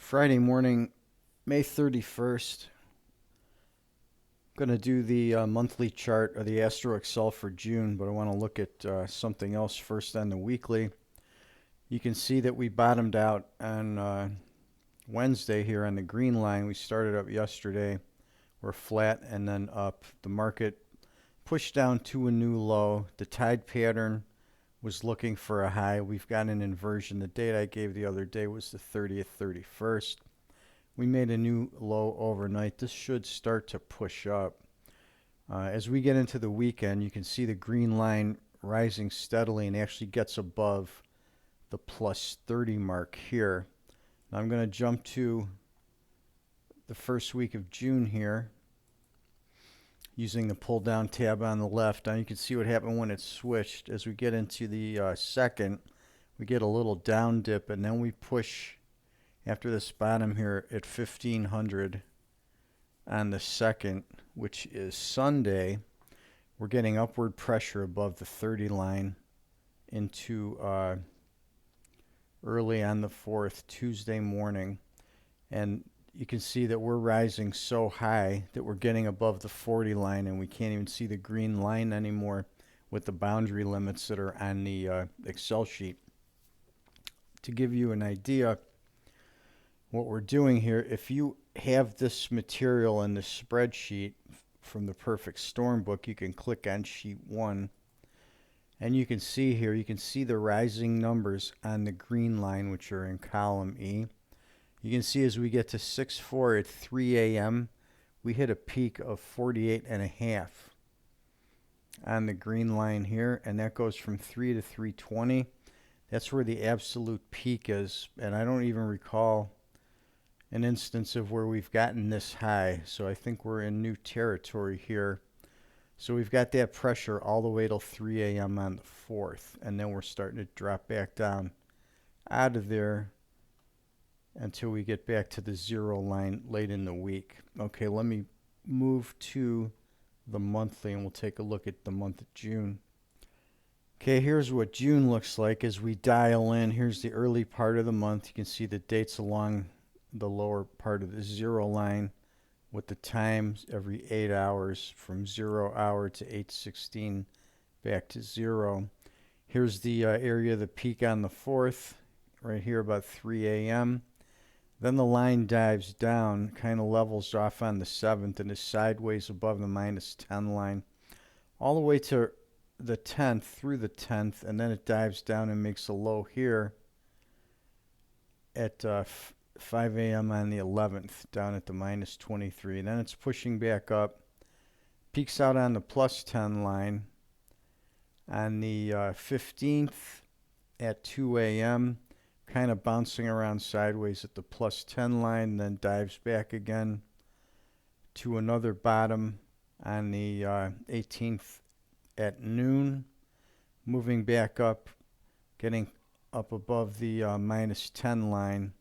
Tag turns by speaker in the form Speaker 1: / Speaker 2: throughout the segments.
Speaker 1: Friday morning, May 31st. I'm going to do the monthly chart of the Astro Excel for June, but I want to look at something else first on the weekly. You can see that we bottomed out on Wednesday here on the green line. We started up yesterday. We're flat and then up. The market pushed down to a new low. The tide pattern was looking for a high. We've got an inversion. The date I gave the other day was the 30th, 31st. We made a new low overnight. This should start to push up. As we get into the weekend, you can see the green line rising steadily and actually gets above the plus 30 mark here. Now I'm going to jump to the first week of June here using the pull down tab on the left. Now you can see what happened when it switched. As we get into the second, we get a little down dip and then we push after this bottom here at 1500 on the second, which is Sunday. We're getting upward pressure above the 30 line into early on the 4th, Tuesday morning. And you can see that we're rising so high that we're getting above the 40 line and we can't even see the green line anymore with the boundary limits that are on the Excel sheet. To give you an idea what we're doing here, if you have this material in the spreadsheet from the Perfect Storm book, you can click on sheet 1 and you can see here, you can see the rising numbers on the green line, which are in column E. You can see as we get to 6-4 at 3 a.m., we hit a peak of 48.5 on the green line here, and that goes from 3 to 320. That's where the absolute peak is, and I don't even recall an instance of where we've gotten this high, so I think we're in new territory here. So we've got that pressure all the way till 3 a.m. on the 4th, and then we're starting to drop back down out of there until we get back to the zero line late in the week. Okay, let me move to the monthly and we'll take a look at the month of June. Okay, here's what June looks like as we dial in. Here's the early part of the month. You can see the dates along the lower part of the zero line with the times every 8 hours from 0 hour to 8:16 back to 0. Here's the area of the peak on the 4th, right here about 3 a.m. Then the line dives down, kind of levels off on the 7th and is sideways above the -10 line all the way to the 10th, through the 10th, and then it dives down and makes a low here at 5 a.m. on the 11th, down at the -23. And then it's pushing back up, peaks out on the +10 line on the 15th at 2 a.m., kind of bouncing around sideways at the +10 line, then dives back again to another bottom on the 18th at noon, moving back up, getting up above the -10 line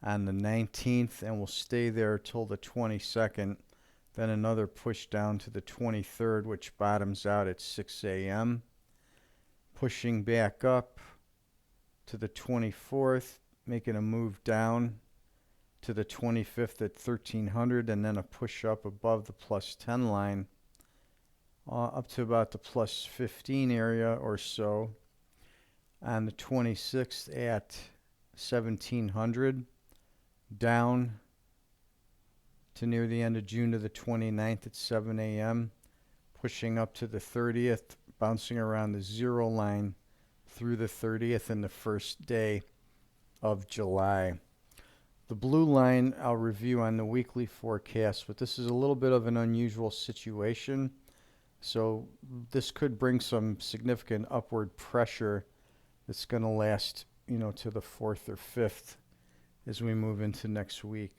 Speaker 1: on the 19th, and we'll stay there till the 22nd. Then another push down to the 23rd, which bottoms out at 6 a.m., pushing back up to the 24th, making a move down to the 25th at 1300, and then a push up above the +10 line up to about the +15 area or so on the 26th at 1700, down to near the end of June to the 29th at 7 a.m., pushing up to the 30th, bouncing around the zero line through the 30th and the first day of July. The blue line I'll review on the weekly forecast, but this is a little bit of an unusual situation. So this could bring some significant upward pressure that's going to last, to the 4th or 5th as we move into next week.